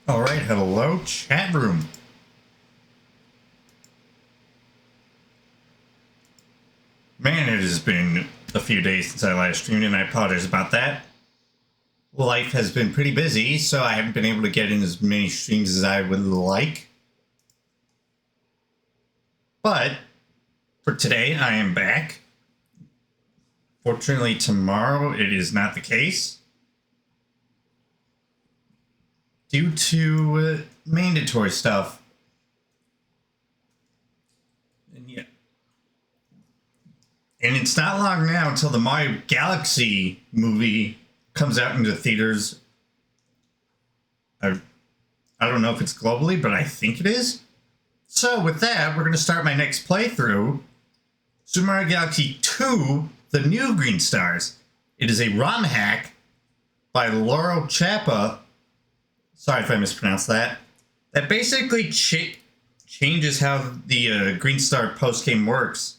All right, hello chat room. Man, it has been a few days since I last streamed, and I apologize about that. Life has been pretty busy, so I haven't been able to get in as many streams as I would like. But for today, I am back. Fortunately, tomorrow it is not the case, due to mandatory stuff. And yeah. And it's not long now until the Mario Galaxy movie comes out into theaters. I don't know if it's globally, but I think it is. So with that, we're going to start my next playthrough. Super Mario Galaxy 2, The New Green Stars. It is a ROM hack by Lauro Chapa. Sorry if I mispronounced that. That basically changes how the Green Star post-game works.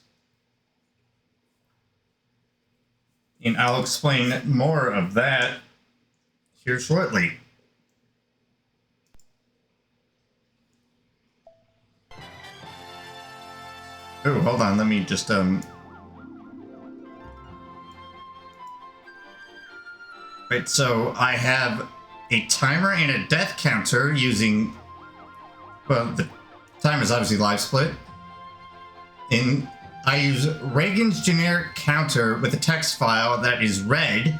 And I'll explain more of that here shortly. Oh, hold on, let me just Right, so I have a timer and a death counter using, well, the timer is obviously live split. And I use Reagan's generic counter with a text file that is read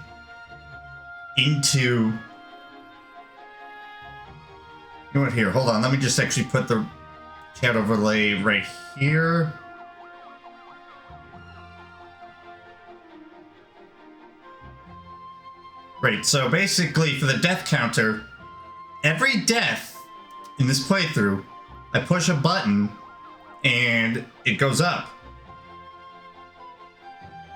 into... You know what, here, hold on, let me just actually put the chat overlay right here. Right, so basically for the death counter, every death in this playthrough, I push a button and it goes up.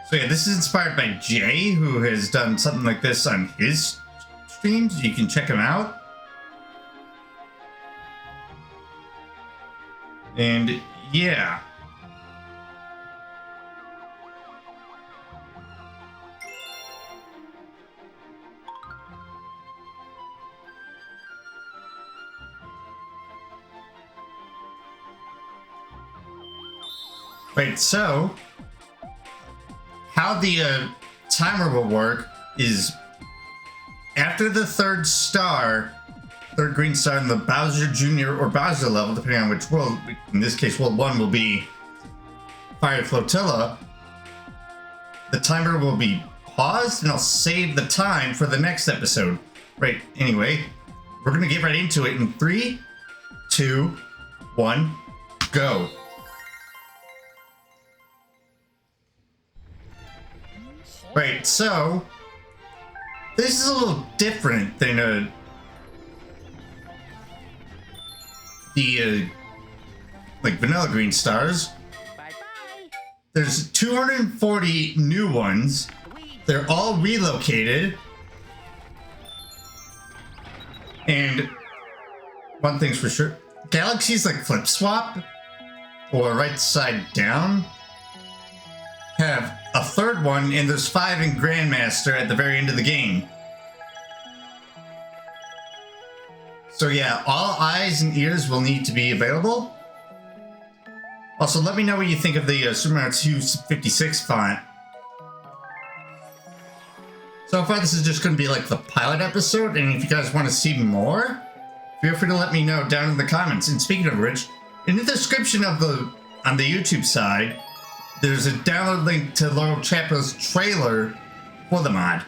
So yeah, this is inspired by Jay, who has done something like this on his streams. You can check him out. And yeah. Right, so how the timer will work is after the third green star in the Bowser Jr. or Bowser level, depending on which world, in this case world 1 will be Fire Flotilla, the timer will be paused and I'll save the time for the next episode. Right, anyway, we're gonna get right into it in 3, 2, 1, go. Right, so this is a little different than the like vanilla green stars. Bye-bye. There's 240 new ones. They're all relocated. And one thing's for sure, galaxies like flip swap or right side down have a third one, and there's 5 in Grandmaster at the very end of the game. So yeah, all eyes and ears will need to be available. Also, let me know what you think of the Super Mario 256 font. So far, this is just going to be like the pilot episode, and if you guys want to see more, feel free to let me know down in the comments. And speaking of which, in the description of on the YouTube side, there's a download link to Lauro Chapa's trailer for the mod.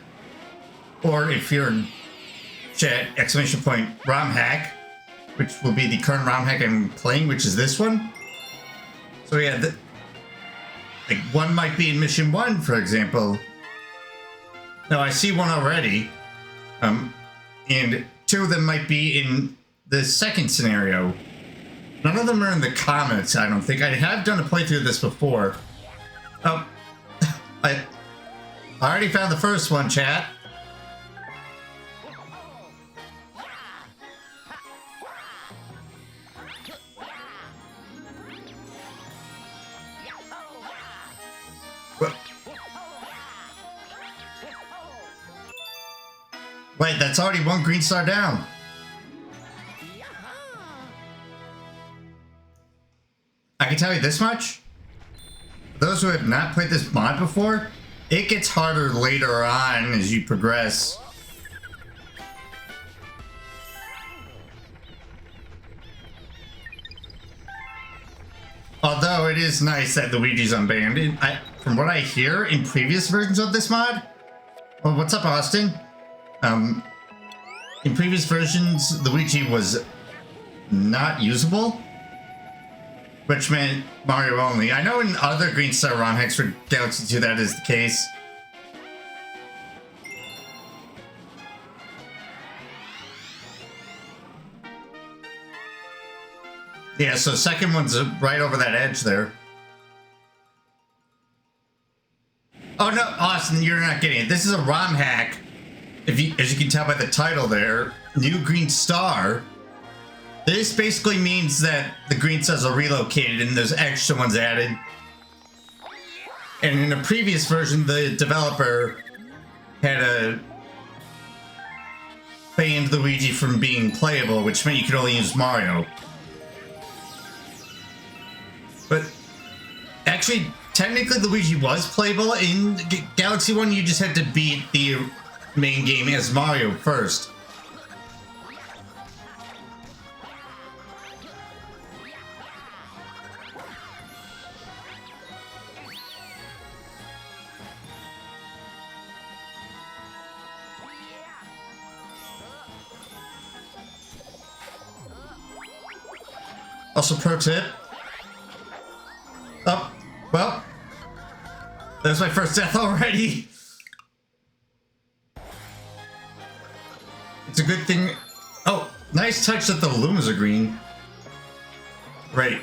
Or if you're in chat, !ROM hack, which will be the current ROM hack I'm playing, which is this one. So yeah, like one might be in mission 1, for example. Now I see one already. And 2 of them might be in the second scenario. None of them are in the comments, I don't think. I have done a playthrough of this before. Oh, I already found the first one, chat. What? Wait, that's already one green star down. I can tell you this much. For those who have not played this mod before, it gets harder later on as you progress. Although it is nice that Luigi's unbanned. From what I hear in previous versions of this mod... Well, what's up, Austin? In previous versions, Luigi was not usable, which meant Mario only. I know in other Green Star ROM hacks for Galaxy 2 that is the case. Yeah, so second one's right over that edge there. Oh no, Austin, you're not getting it. This is a ROM hack. As you can tell by the title there, New Green Star. This basically means that the green stars are relocated and there's extra ones added. And in a previous version, the developer had banned Luigi from being playable, which meant you could only use Mario. But actually, technically Luigi was playable in Galaxy 1. You just had to beat the main game as Mario first. Also, pro tip. Oh, well, there's my first death already. It's a good thing. Oh, nice touch that the Lumas are green. Right.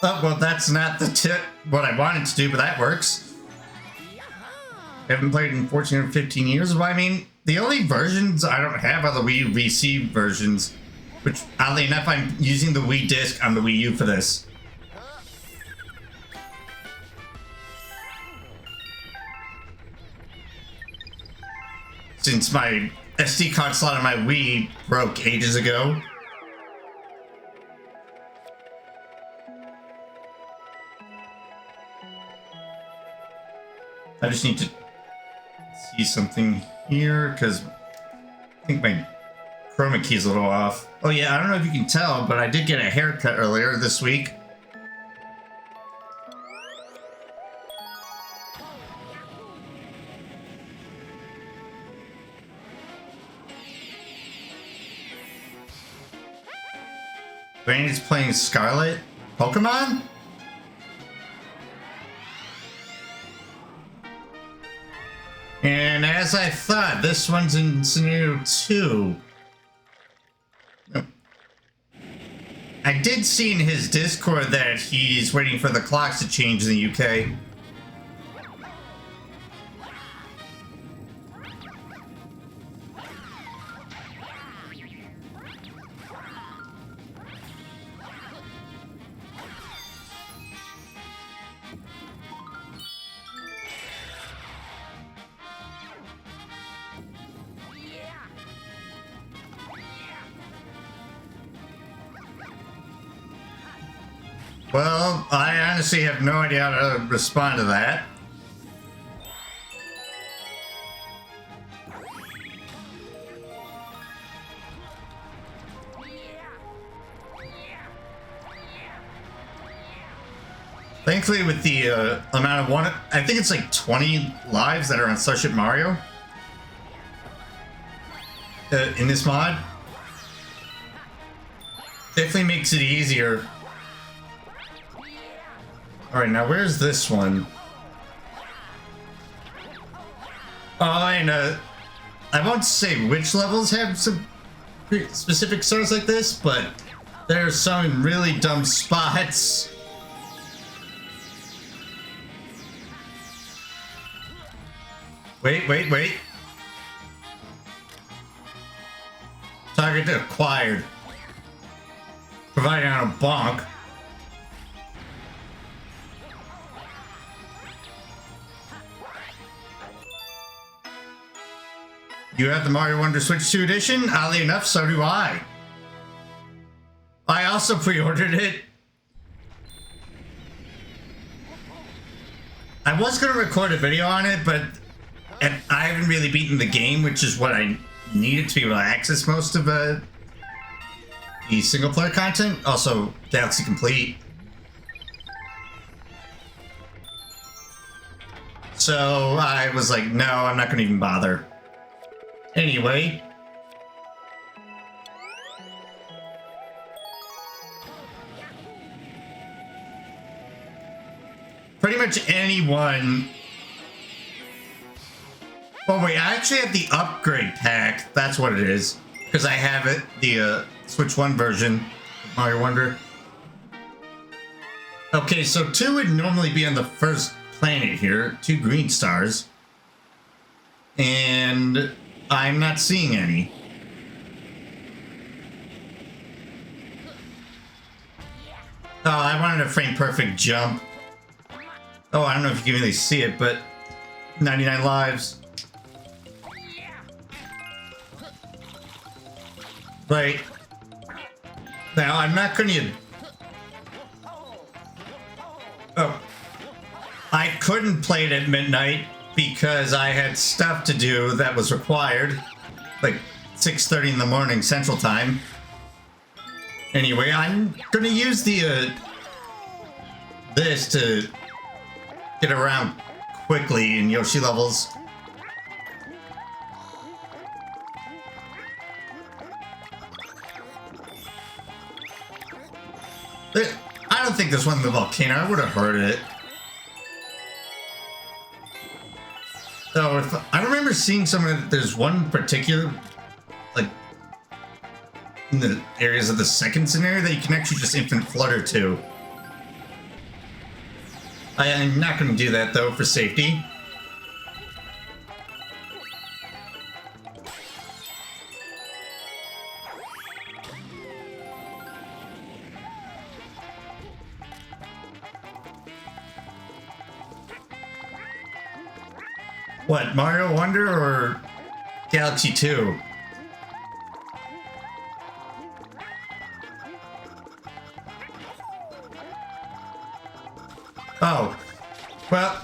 Oh, well, that's not the tip, what I wanted to do, but that works. I haven't played in 14 or 15 years. Well, I mean, the only versions I don't have are the Wii U VC versions, which, oddly enough, I'm using the Wii disc on the Wii U for this. Since my SD card slot on my Wii broke ages ago. I just need to see something here, because I think my chroma key's a little off. Oh yeah, I don't know if you can tell, but I did get a haircut earlier this week. Brandy's playing Scarlet Pokemon? And as I thought, this one's in scenario 2. I did see in his Discord that he's waiting for the clocks to change in the UK. Well, I honestly have no idea how to respond to that. Thankfully, with the amount of I think it's like 20 lives that are on Starship Mario in this mod. Definitely makes it easier. Alright, now where's this one? Oh, and I won't say which levels have some specific stars like this, but there's some really dumb spots. Wait. Target acquired. Providing on a bonk. You have the Mario Wonder Switch 2 edition? Oddly enough, so do I. also pre-ordered it. I was going to record a video on it, but I haven't really beaten the game, which is what I needed to be able to access most of the single-player content. Also, Galaxy Complete. So I was like, no, I'm not going to even bother. Anyway. Pretty much anyone... Oh wait, I actually have the upgrade pack. That's what it is. Because I have it, the Switch 1 version of Mario Wonder. Okay, so 2 would normally be on the first planet here. 2 green stars. And I'm not seeing any. Oh, I wanted a frame perfect jump. Oh, I don't know if you can really see it, but 99 lives. Right. Now, I'm not going to... Oh. I couldn't play it at midnight because I had stuff to do that was required. Like 6:30 in the morning Central Time. Anyway, I'm going to use the... this to get around quickly in Yoshi levels. I don't think there's one in the volcano. I would have heard it. So I remember seeing somewhere there's one particular, like, in the areas of the second scenario that you can actually just infinite flutter to. I'm not going to do that though for safety. What, Mario Wonder or Galaxy 2? Oh, well,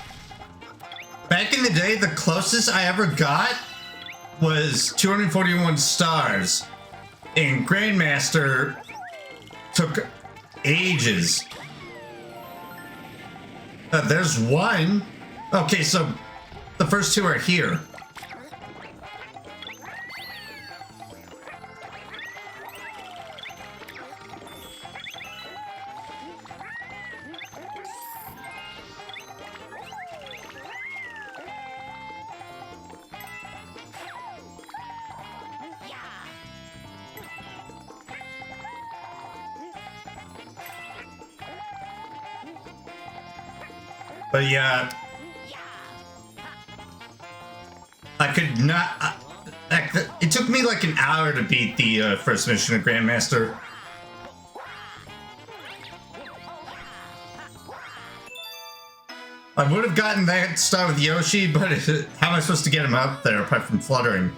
back in the day, the closest I ever got was 241 stars, and Grandmaster took ages. There's one. Okay, so the first 2 are here. But yeah, I could not. It took me like an hour to beat the first mission of Grandmaster. I would have gotten that star with Yoshi, but how am I supposed to get him up there apart from fluttering?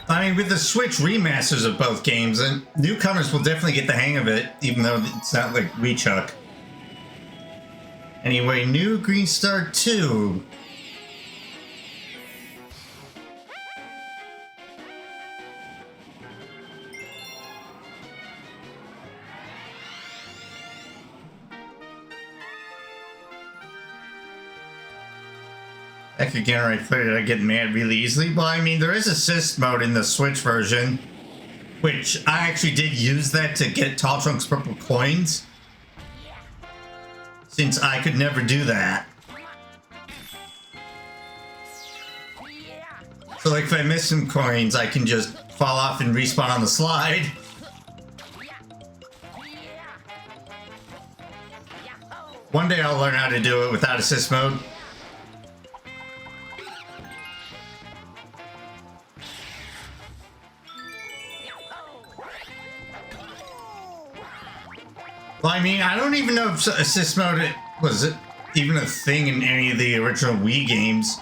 I mean, with the Switch remasters of both games, and newcomers will definitely get the hang of it, even though it's not like Rechuck. Anyway, new Green Star 2. Heck, again, right there, I get mad really easily. Well, I mean, there is assist mode in the Switch version, which I actually did use that to get Tall Trunk's purple coins, since I could never do that. So, like, if I miss some coins, I can just fall off and respawn on the slide. One day I'll learn how to do it without assist mode. Well, I mean, I don't even know if assist mode was it even a thing in any of the original Wii games.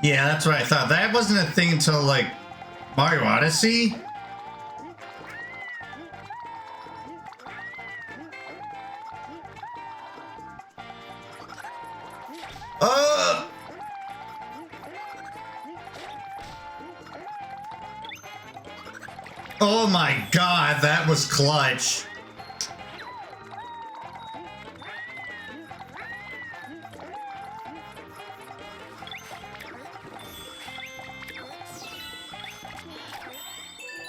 Yeah, that's what I thought. That wasn't a thing until, like, Mario Odyssey. Oh my god, that was clutch.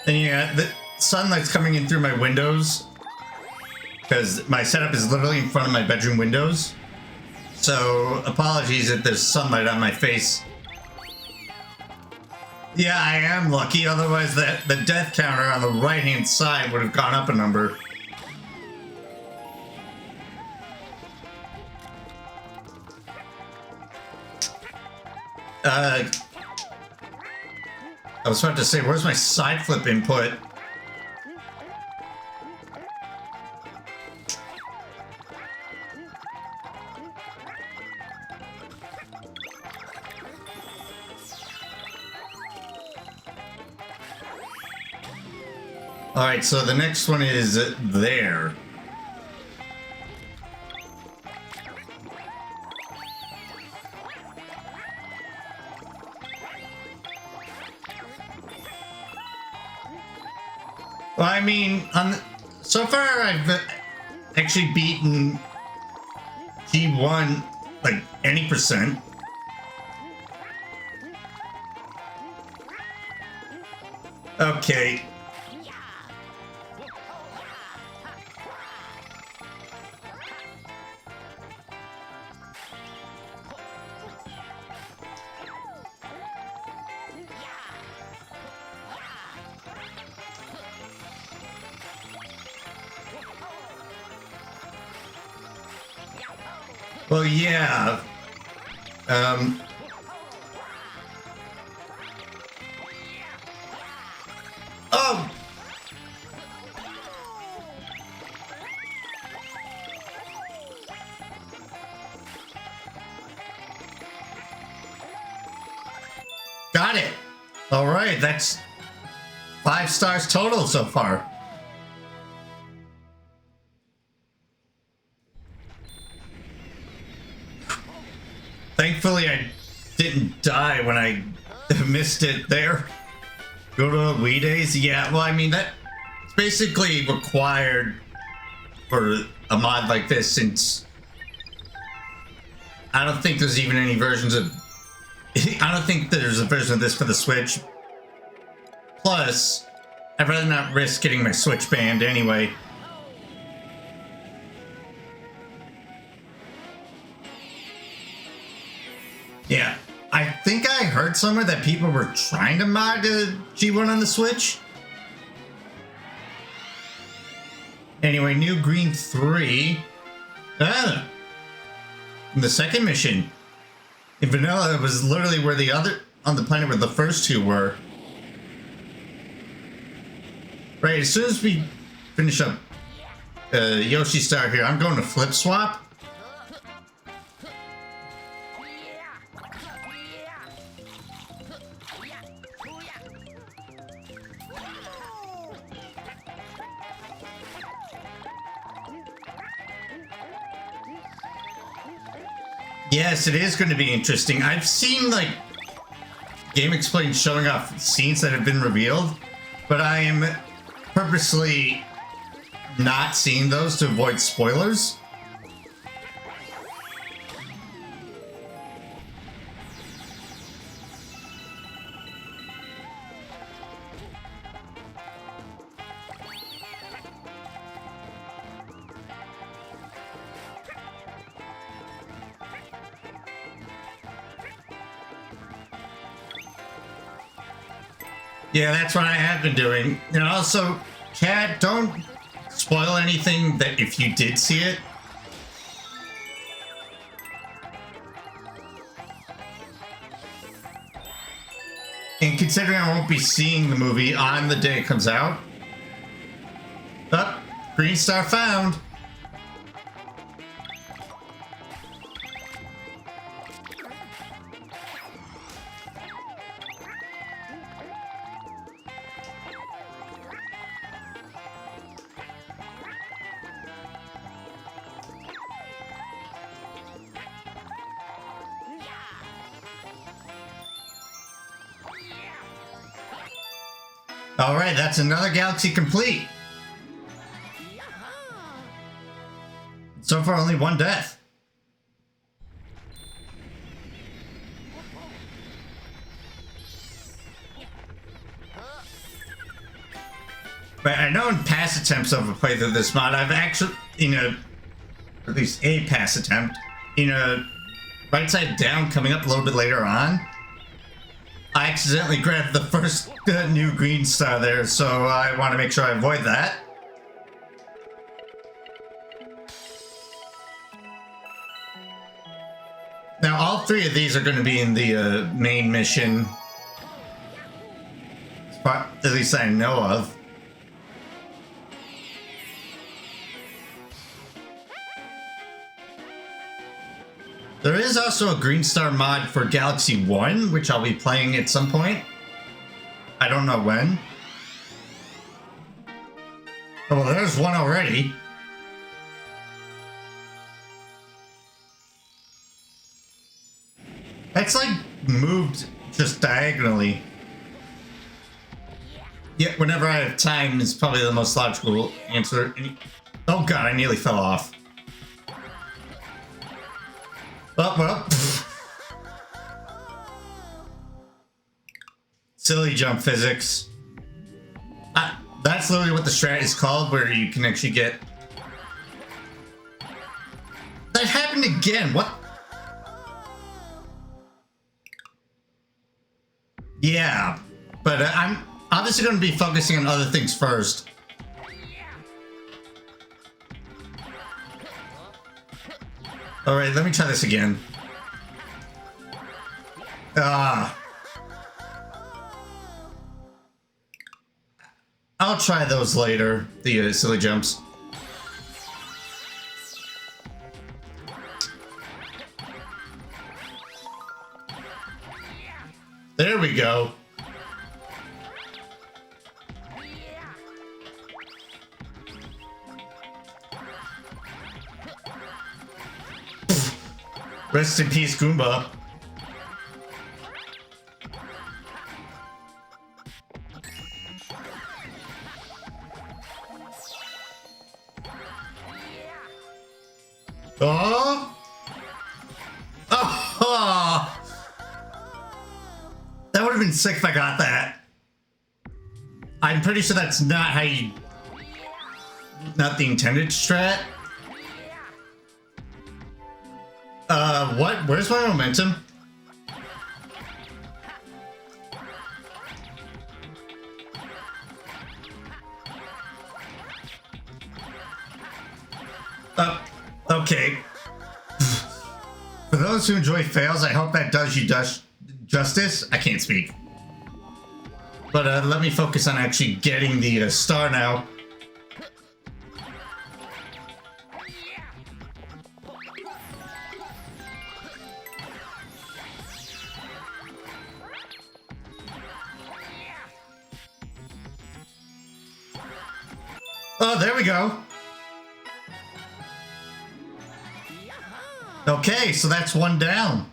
And yeah, the sunlight's coming in through my windows because my setup is literally in front of my bedroom windows. So apologies if there's sunlight on my face. Yeah, I am lucky, otherwise the death counter on the right-hand side would have gone up a number. I was about to say, where's my side flip input? Alright, so the next one is there. Well, I mean, so far I've actually beaten G1 like any percent. Okay. Well, yeah. Oh! Got it! Alright, that's 5 stars total so far. Thankfully, I didn't die when I missed it there. Go to Wii days? Yeah, well, I mean, that's basically required for a mod like this, since I don't think there's even any versions of... I don't think there's a version of this for the Switch. Plus, I'd rather not risk getting my Switch banned anyway. Yeah, I think I heard somewhere that people were trying to mod G1 on the Switch. Anyway, New Green 3. Ah! The second mission. In vanilla, it was literally where the other... on the planet where the first two were. Right, as soon as we finish up Yoshi Star here, I'm going to Flip Swap. Yes, it is going to be interesting. I've seen, like, Game Explain showing off scenes that have been revealed, but I am purposely not seeing those to avoid spoilers. Yeah, that's what I have been doing. And also, Cat, don't spoil anything that if you did see it. And considering I won't be seeing the movie on the day it comes out. Oh, green star found. All right, that's another galaxy complete. So far, only one death. But I know in past attempts of a playthrough of this mod, I've actually, at least a past attempt, right side down coming up a little bit later on, I accidentally grabbed the first new green star there, so I want to make sure I avoid that. Now, all three of these are going to be in the main mission. At least I know of. There is also a Green Star mod for Galaxy 1, which I'll be playing at some point. I don't know when. Oh, well, there's one already. That's like moved just diagonally. Yeah, whenever I have time is probably the most logical answer. Oh god, I nearly fell off. Oh, well. Silly jump physics. That's literally what the strat is called, where you can actually get... That happened again, what? Yeah, but I'm obviously going to be focusing on other things first. Alright, let me try this again. I'll try those later, the silly jumps. There we go. Rest in peace, Goomba. Oh! Oh! That would have been sick if I got that. I'm pretty sure that's not how you... Not the intended strat. What? Where's my momentum? Okay. For those who enjoy fails, I hope that does you justice. I can't speak. But let me focus on actually getting the star now. Oh, there we go. Okay, so that's one down.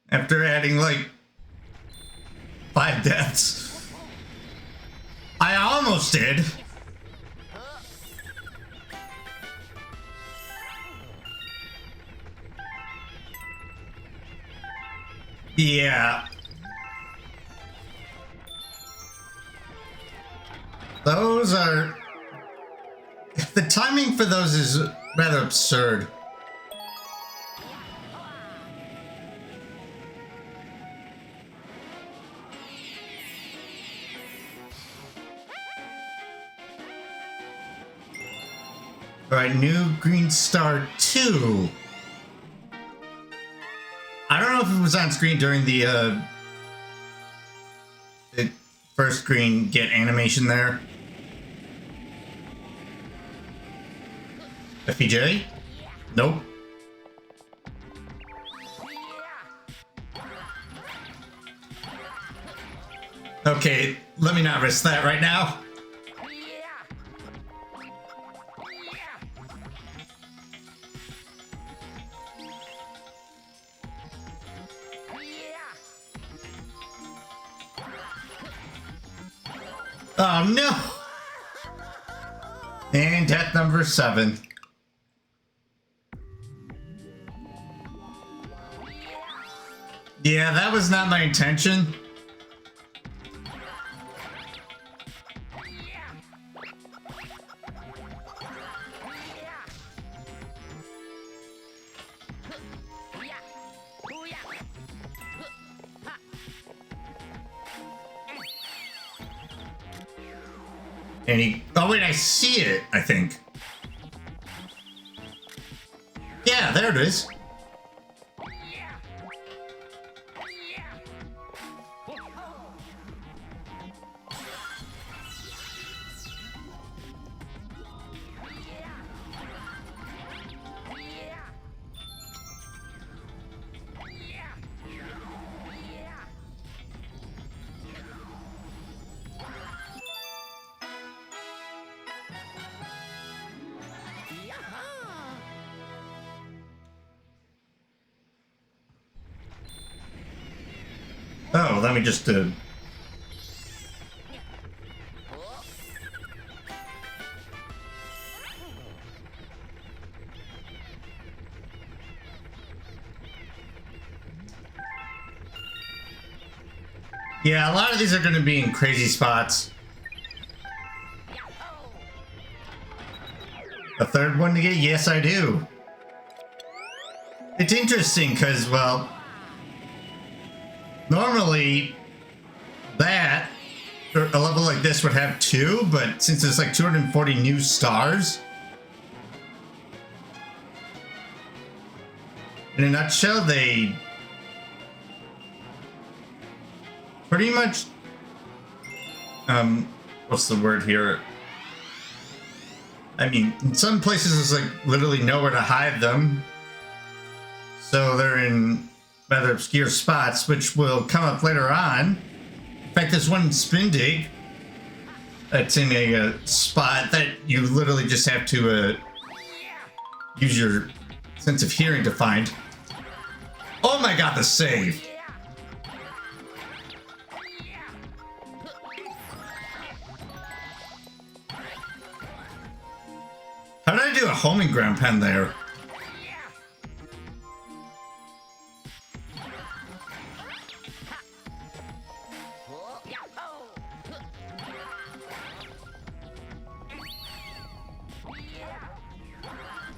After adding like 5 deaths. I almost did. Yeah. Those are... The timing for those is rather absurd. Alright, new Green Star 2. I don't know if it was on screen during the first screen get animation there. FPJ? Nope. Okay, let me not risk that right now. Oh no! And death number 7. Yeah, that was not my intention. And he... Oh wait, I see it, I think. Yeah, there it is. Oh, let me just Yeah, a lot of these are going to be in crazy spots. A third one to get? Yes, I do. It's interesting because, well, normally that, or a level like this would have 2, but since it's like 240 new stars, in a nutshell, they pretty much, what's the word here? I mean, in some places there's like literally nowhere to hide them. So they're in rather obscure spots, which will come up later on. In fact, there's one spin dig that's in a spot that you literally just have to use your sense of hearing to find. Oh my god, the save! How did I do a homing ground pen there?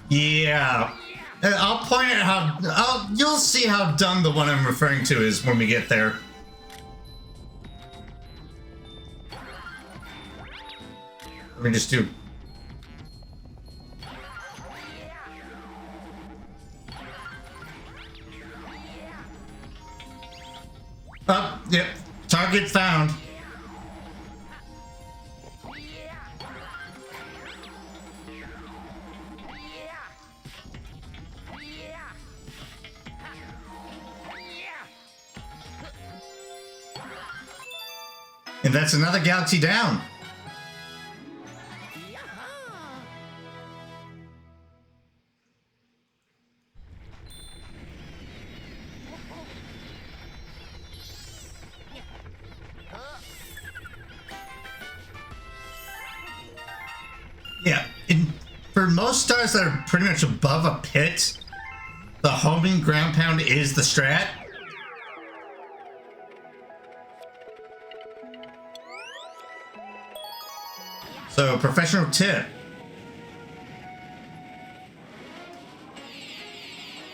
Yeah. I'll point out how... you'll see how dumb the one I'm referring to is when we get there. Let me just do... Oh, yep. Target found. And that's another galaxy down. Yeah, for most stars that are pretty much above a pit, the homing ground pound is the strat. So, professional tip,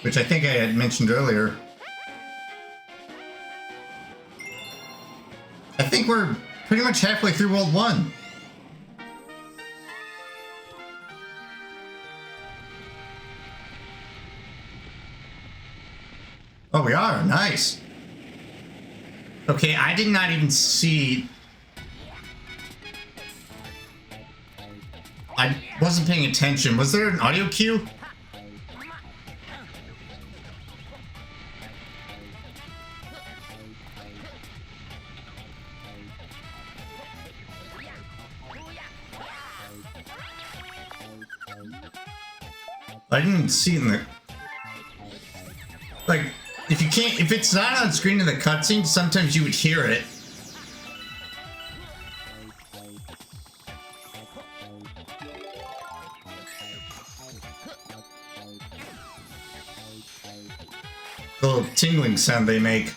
which I think I had mentioned earlier. I think we're pretty much halfway through World 1. Oh, we are. Nice. Okay, I did not even see I wasn't paying attention. Was there an audio cue? I didn't see it in the... Like, if it's not on screen in the cutscene, sometimes you would hear it. The little tingling sound they make.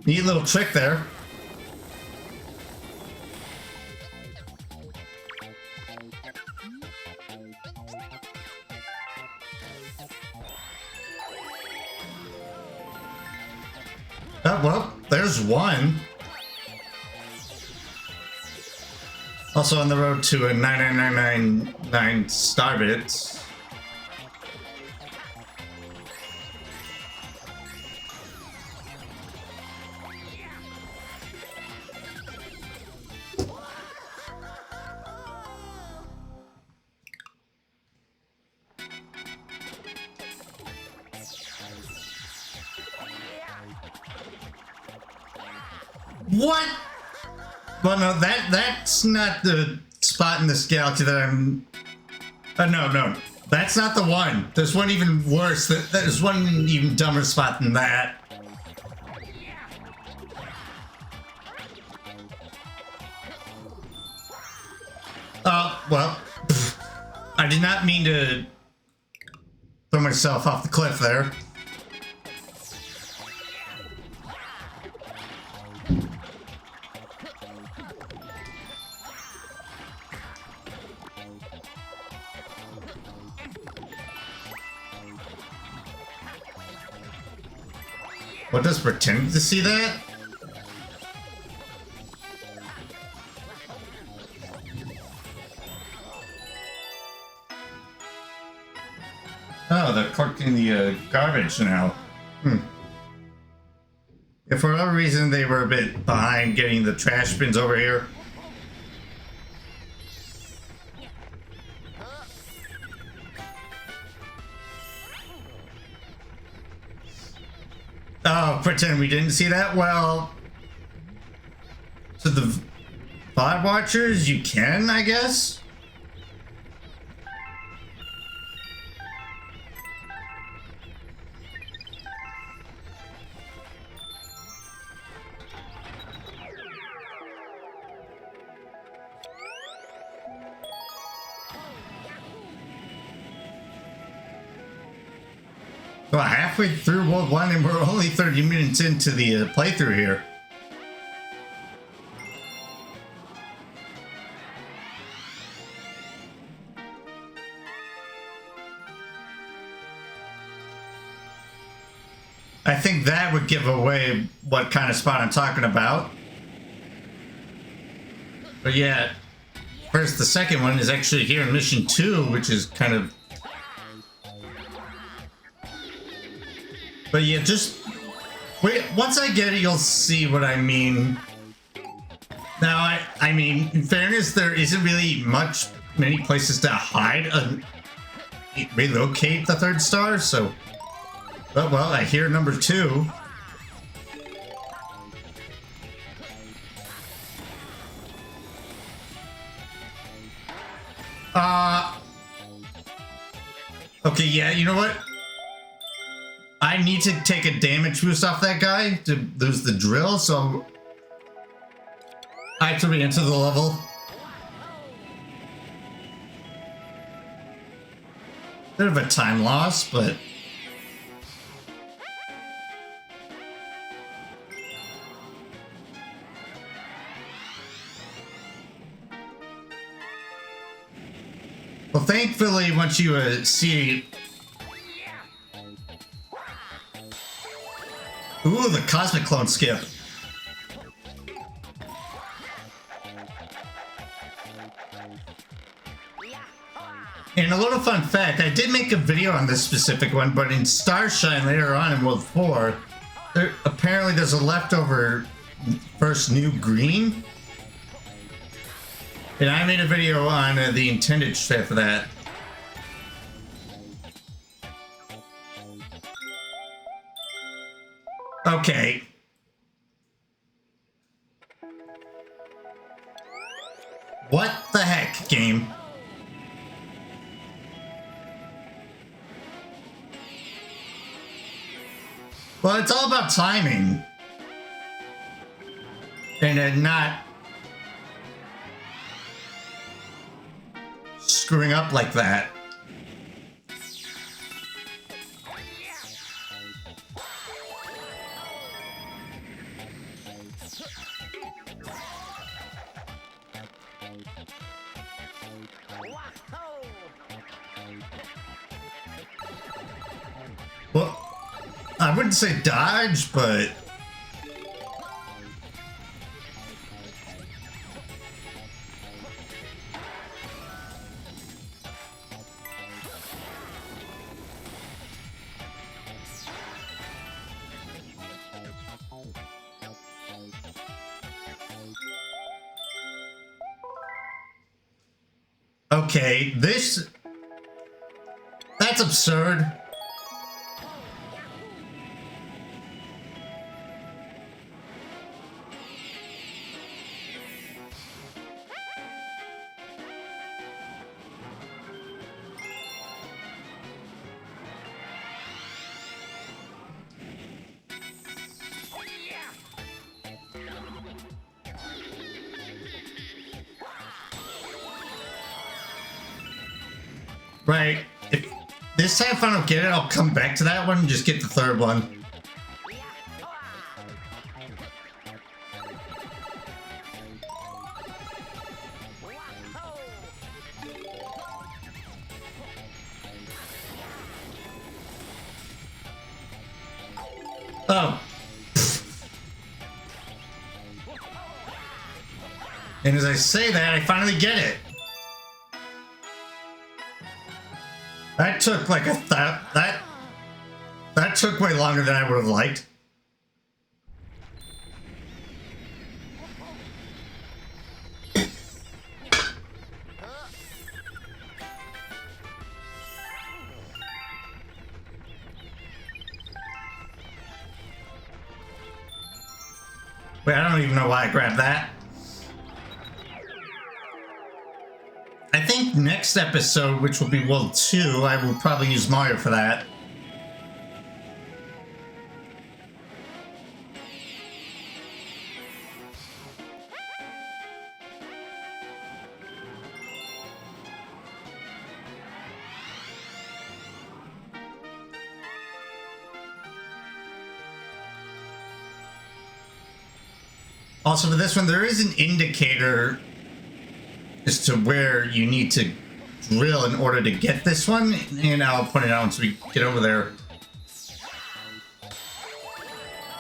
Neat little trick there. Oh, well, there's one. Also on the road to a 9999 star bits. What? Well, no, that's not the spot in this galaxy that I'm... no, that's not the one. There's one even worse. There's one even dumber spot than that. Well, I did not mean to throw myself off the cliff there. What, does pretend to see that? Oh, they're collecting the garbage now. If for whatever reason they were a bit behind getting the trash bins over here. Oh, pretend we didn't see that? Well, to the VOD watchers, you can, I guess? Well, halfway through World 1 and we're only 30 minutes into the playthrough here. I think that would give away what kind of spot I'm talking about. But yeah, first, the second one is actually here in Mission 2, which is kind of... But yeah, just wait. Once I get it, you'll see what I mean. Now, I mean, in fairness, there isn't really many places to hide and relocate the third star. So, well, I hear number 2. Okay, yeah, you know what? I need to take a damage boost off that guy to lose the drill, so I have to re-enter the level. Bit of a time loss, but... Well, thankfully, once you see... Ooh, the Cosmic Clone skip. And a little fun fact, I did make a video on this specific one, but in Starshine later on in World 4, Apparently there's a leftover first new green. And I made a video on the intended set for that. Okay. What the heck, game? Well, it's all about timing. And not screwing up like that. Well, I wouldn't say dodge, but okay, that's absurd. Right. If this time if I don't get it, I'll come back to that one and just get the third one. Oh. And as I say that, I finally get it. That took like that took way longer than I would have liked. Wait, I don't even know why I grabbed that. I think next episode, which will be World 2, I will probably use Mario for that. Also, for this one, there is an indicator as to where you need to drill in order to get this one, and I'll point it out once we get over there.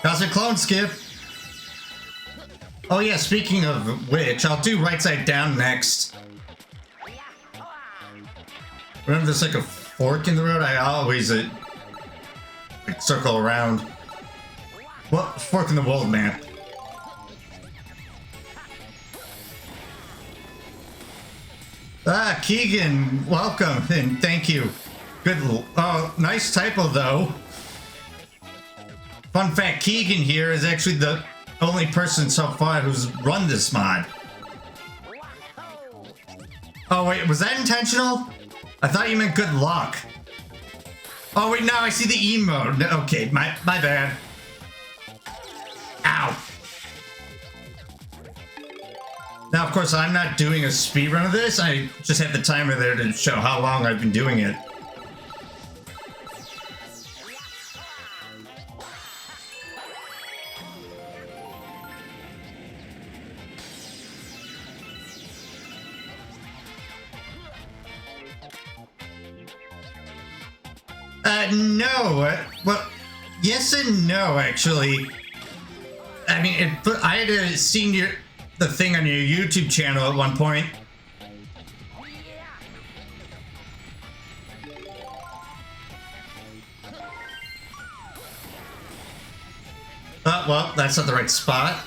Cosmic Clone Skip! Oh yeah, speaking of which, I'll do right side down next. Remember there's like a fork in the road? I always like circle around. What? Fork in the world map. Ah, Keegan, welcome and thank you. Good. Oh, nice typo though. Fun fact: Keegan here is actually the only person so far who's run this mod. Oh wait, was that intentional? I thought you meant good luck. Oh wait, now I see the emote. Okay, my bad. Ow. Now, of course, I'm not doing a speedrun of this. I just have the timer there to show how long I've been doing it. No. Well, yes and no, actually. I mean, I had seen the thing on your YouTube channel at one point. Oh, well, that's not the right spot.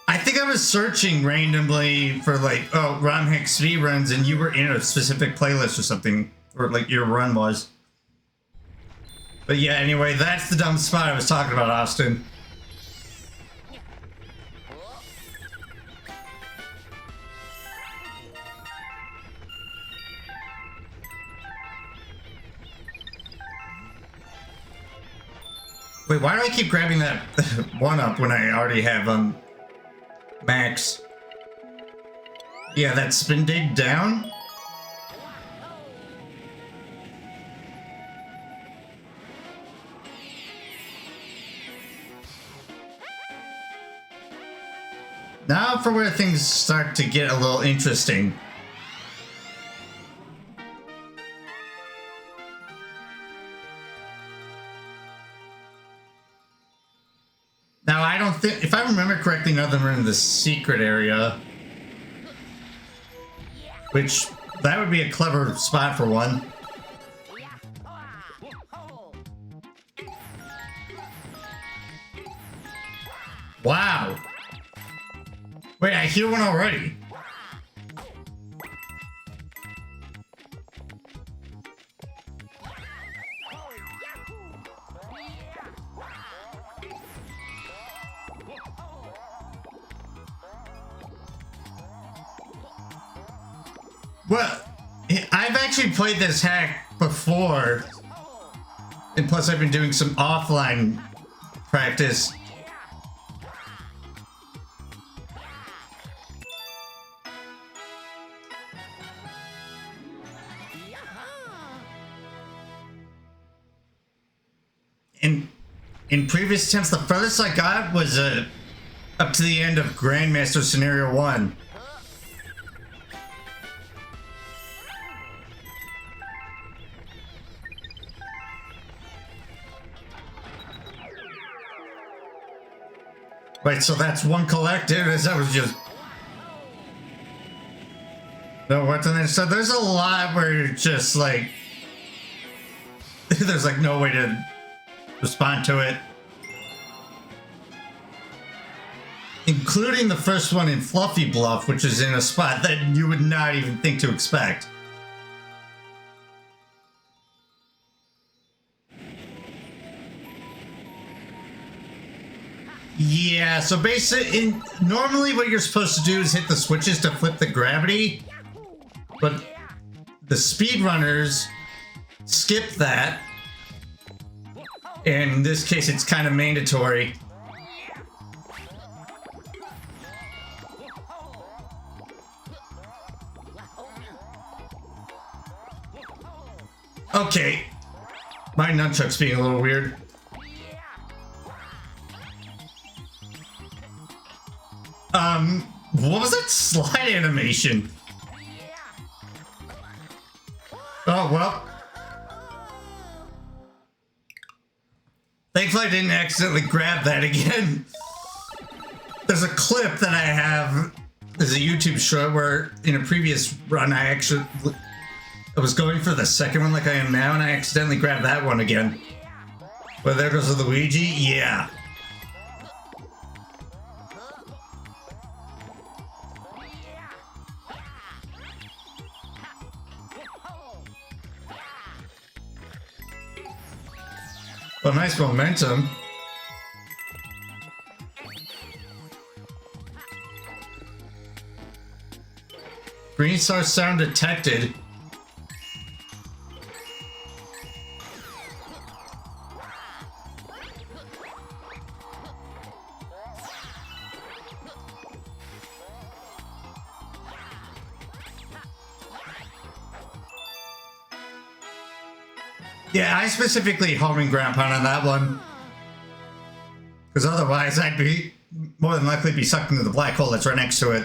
I think I was searching randomly for like, oh, ROM hack speed runs, and you were in a specific playlist or something, or like your run was. But yeah, anyway, that's the dumb spot I was talking about, Austin. Wait, why do I keep grabbing that one up when I already have max? Yeah, that spin dig down. Now for where things start to get a little interesting. Now, I don't think, if I remember correctly, none of them are in the secret area. Which, that would be a clever spot for one. Wow. Wait, I hear one already. Well, I've actually played this hack before, and plus I've been doing some offline practice. In previous attempts, the furthest I got was up to the end of Grandmaster Scenario 1. Wait, so that's one collective? That was just... No, what? So there's a lot where you're just like... there's like no way to respond to it. Including the first one in Fluffy Bluff, which is in a spot that you would not even think to expect. Yeah, so basically, normally what you're supposed to do is hit the switches to flip the gravity, but the speedrunners skip that, and in this case it's kind of mandatory. Okay, my nunchuck's being a little weird. What was that slide animation? Oh, well. Thankfully I didn't accidentally grab that again. There's a clip that I have, there's a YouTube short where in a previous run I was going for the second one like I am now, and I accidentally grabbed that one again. Well, there goes the Luigi. Yeah. Well, nice momentum. Green star sound detected. Yeah, I specifically homing ground pound on that one. Because otherwise I'd be more than likely be sucked into the black hole that's right next to it.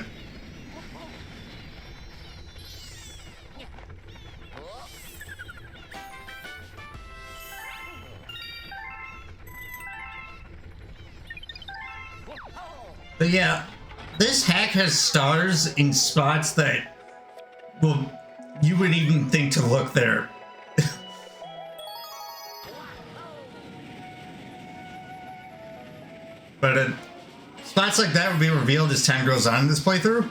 But yeah, this hack has stars in spots that, well, you wouldn't even think to look there. But spots like that will be revealed as time goes on in this playthrough.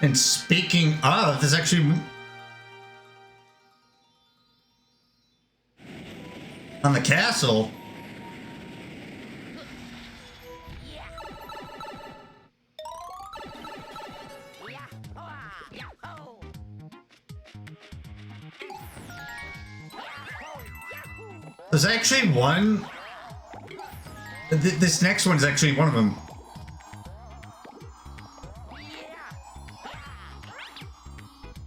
And speaking of, there's actually on the castle. There's actually one. This next one's actually one of them.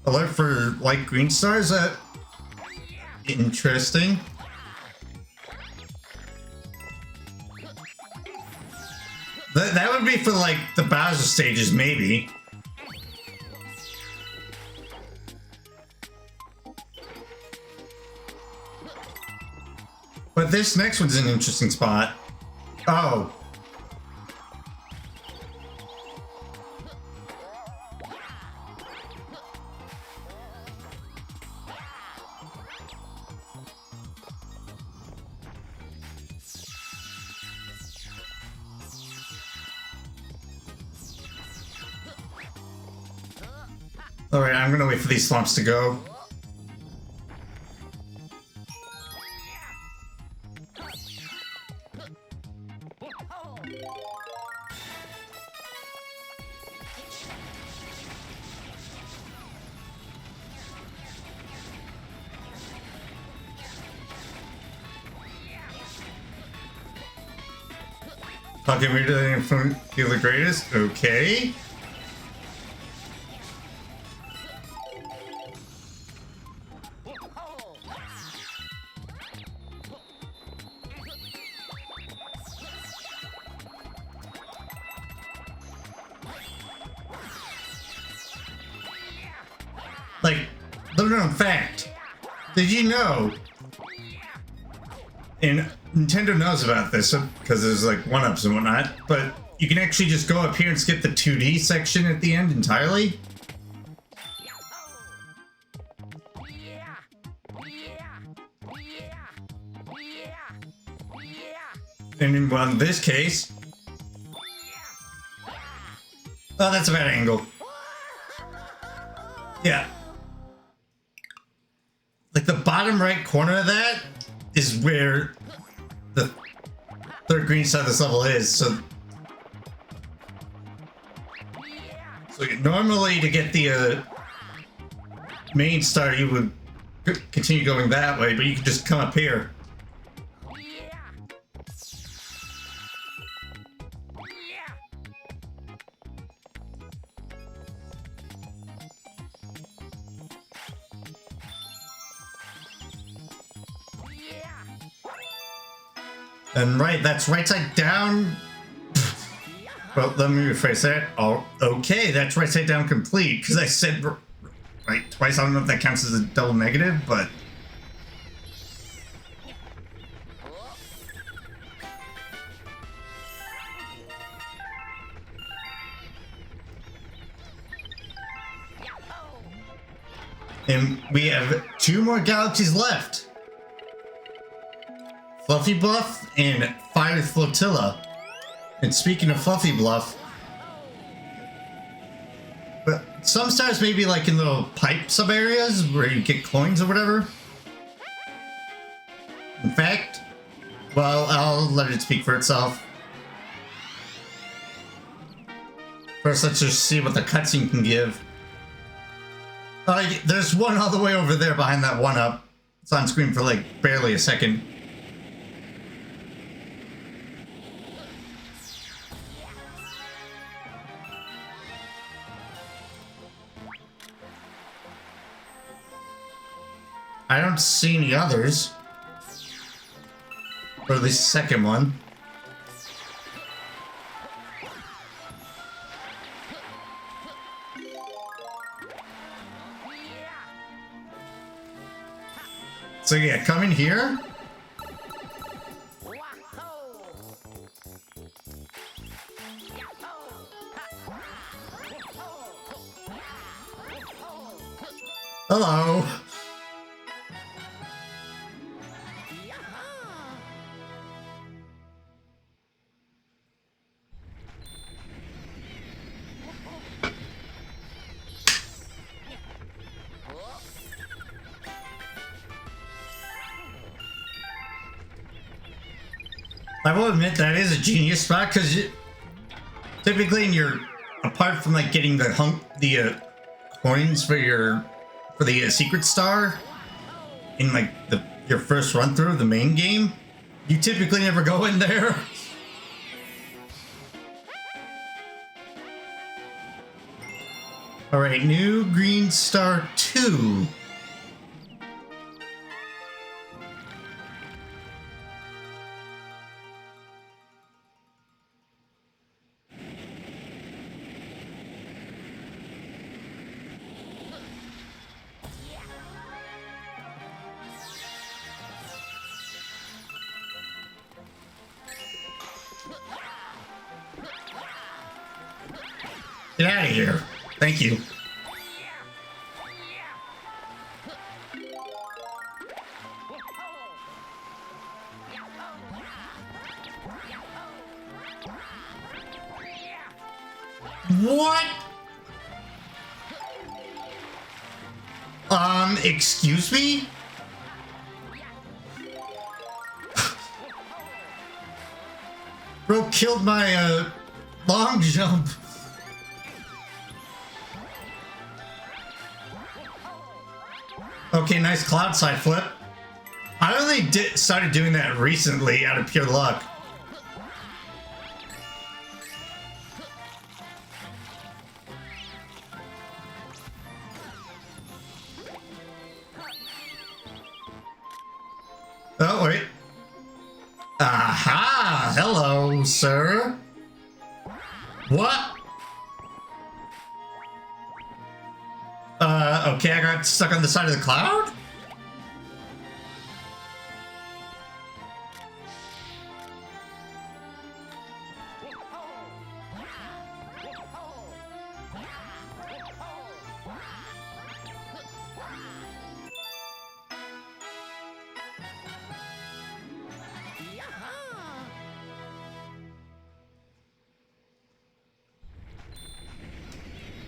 Alert for light green stars. Interesting. That would be for like the Bowser stages, maybe. But this next one's an interesting spot. Oh. Alright, I'm gonna wait for these slumps to go. Talking me to feel the greatest? Okay. Like, little known fact, did you know, and Nintendo knows about this because there's like 1-ups and whatnot, but you can actually just go up here and skip the 2D section at the end entirely? And well, in this case... Oh, that's a bad angle. Yeah. Like the bottom right corner of that is where the third green side of this level is, so normally to get the main star you would continue going that way, but you can just come up here. And right, that's right side down. Well, let me rephrase that. Oh, okay, that's right side down complete, because I said right twice. I don't know if that counts as a double negative, but... And we have 2 more galaxies left. Fluffy Bluff and Fire Flotilla. And speaking of Fluffy Bluff, but some stars may be like in little pipe sub areas where you get coins or whatever. In fact, well, I'll let it speak for itself. First, let's just see what the cutscene can give. There's one all the way over there behind that 1-up. It's on screen for like barely a second. I don't see any others. Or at least the second one. So yeah, come in here. Hello. I will admit that is a genius spot because typically in your, apart from like getting the coins for the secret star in like your first run through the main game, you typically never go in there. All right, new green star 2. Get out of here. Thank you. What? Excuse me? Bro killed my, long jump. Okay, nice cloud side flip. I only started doing that recently out of pure luck. Oh, wait. Aha! Hello, sir. What? Okay, I got stuck on the side of the cloud?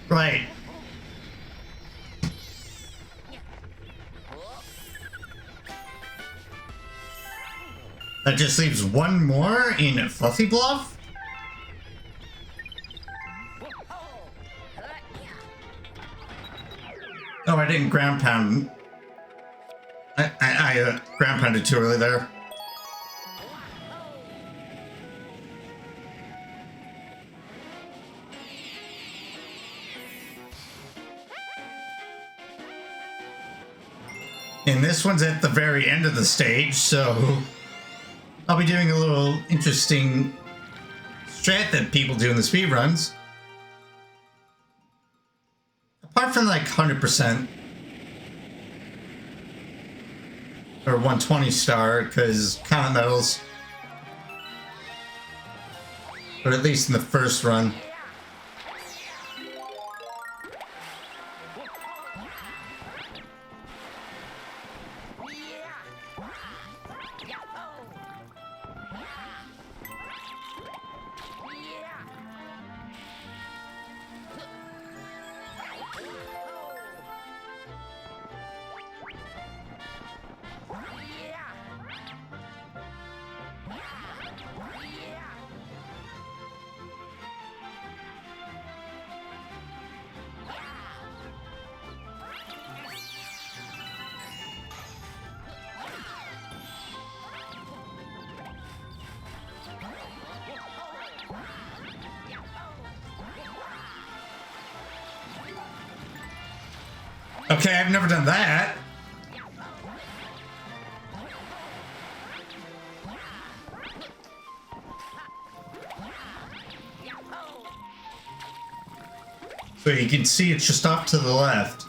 Right. That just leaves one more in Fluffy Bluff? Oh, I didn't ground pound. I ground pounded too early there. And this one's at the very end of the stage, so I'll be doing a little interesting strat that people do in the speedruns. Apart from like 100% or 120 star, because common medals, but at least in the first run. Okay, I've never done that. So you can see it's just off to the left.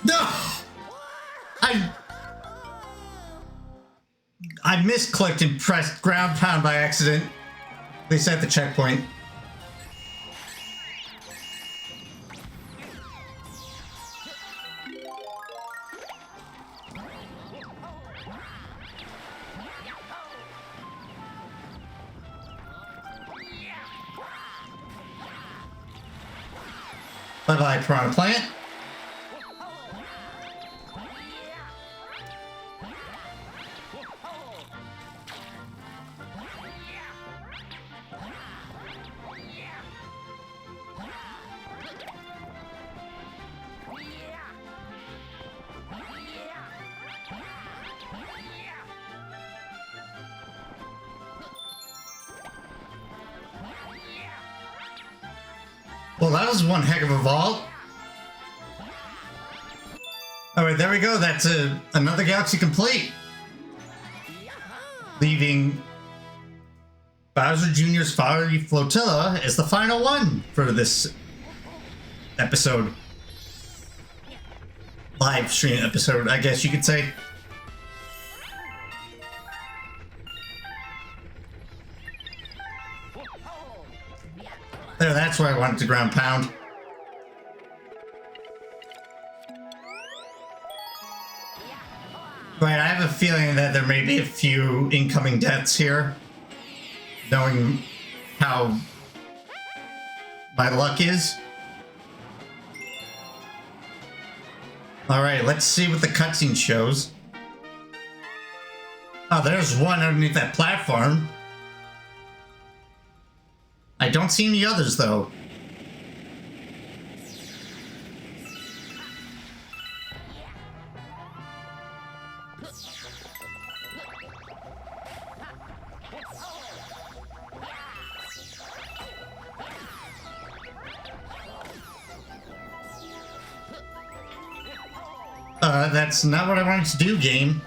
No! I misclicked and pressed ground pound by accident. They set the checkpoint. Bye-bye, Piranha Plant. Well, that was one heck of a vault. Alright, there we go. That's another galaxy complete. Leaving Bowser Jr.'s Fiery Flotilla as the final one for this episode. Live stream episode, I guess you could say. There, that's where I wanted to ground pound. Right, I have a feeling that there may be a few incoming deaths here, knowing how my luck is. Alright, let's see what the cutscene shows. Oh, there's one underneath that platform. I don't see any others, though. That's not what I wanted to do, game.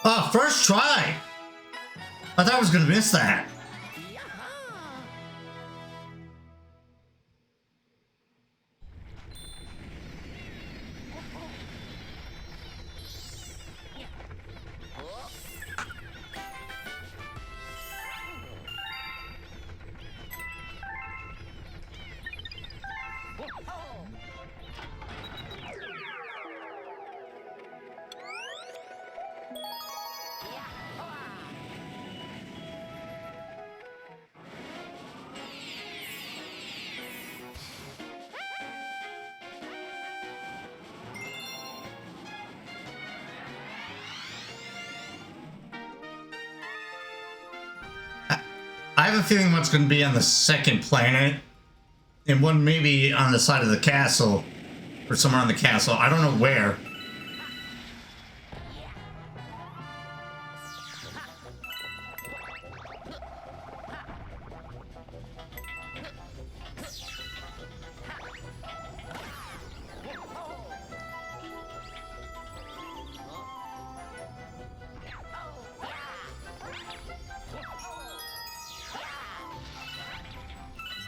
Oh, first try! I thought I was gonna miss that. I have a feeling one's going to be on the second planet, and one maybe on the side of the castle, or somewhere on the castle. I don't know where.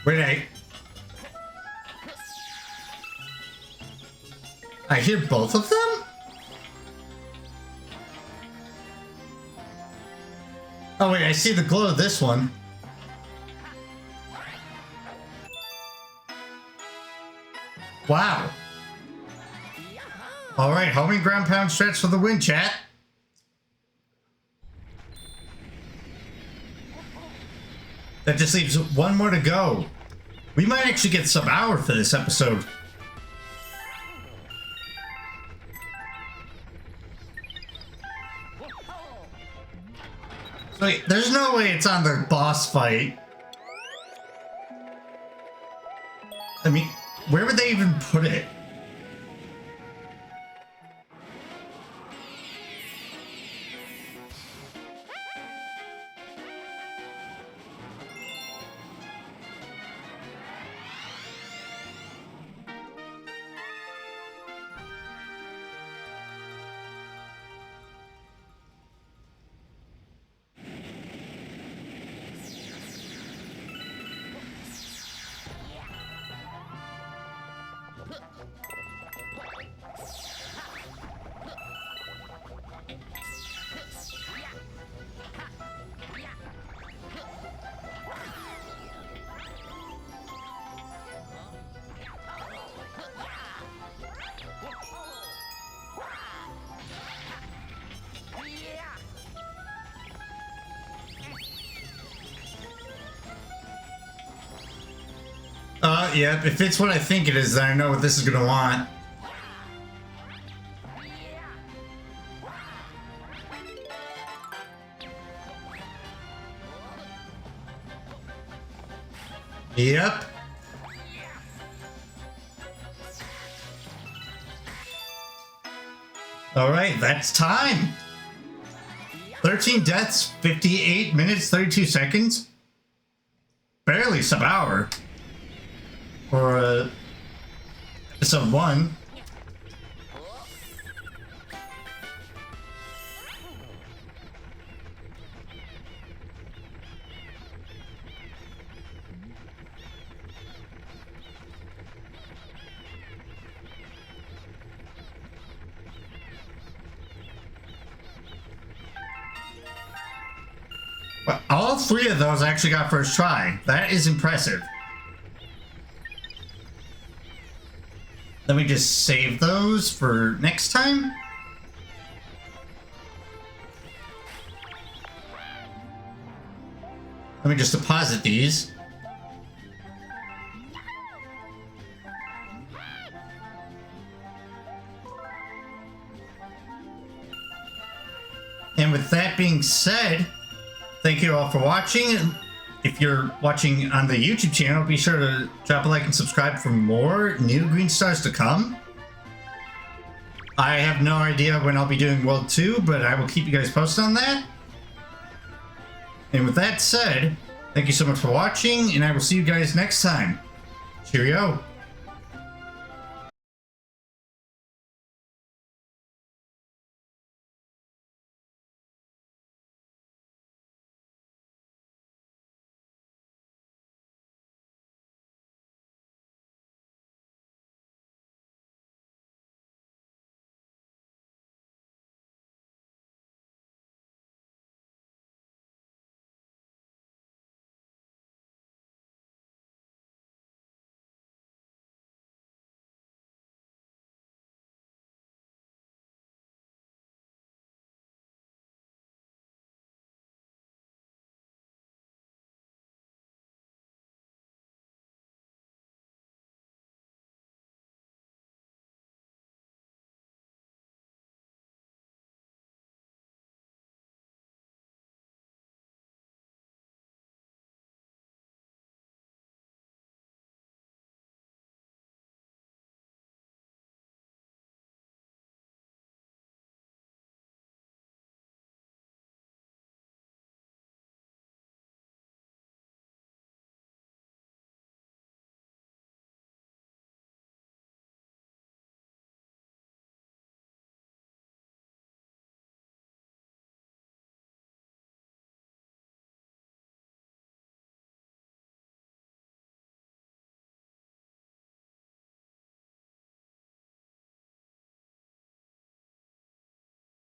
Wait, I hear both of them? Oh wait, I see the glow of this one. Wow. Alright, homing ground pound stretch for the win, chat. That just leaves one more to go. We might actually get some hour for this episode. So wait, there's no way it's on the boss fight. I mean, where would they even put it? Yeah, if it's what I think it is, then I know what this is gonna want. Yep. Alright, that's time. 13 deaths, 58 minutes, 32 seconds. Barely sub-hour. For episode 1. Well, all 3 of those actually got first try. That is impressive. Let me just save those for next time. Let me just deposit these. And with that being said, thank you all for watching. If you're watching on the YouTube channel, be sure to drop a like and subscribe for more new Green Stars to come. I have no idea when I'll be doing World 2, but I will keep you guys posted on that. And with that said, thank you so much for watching, and I will see you guys next time. Cheerio.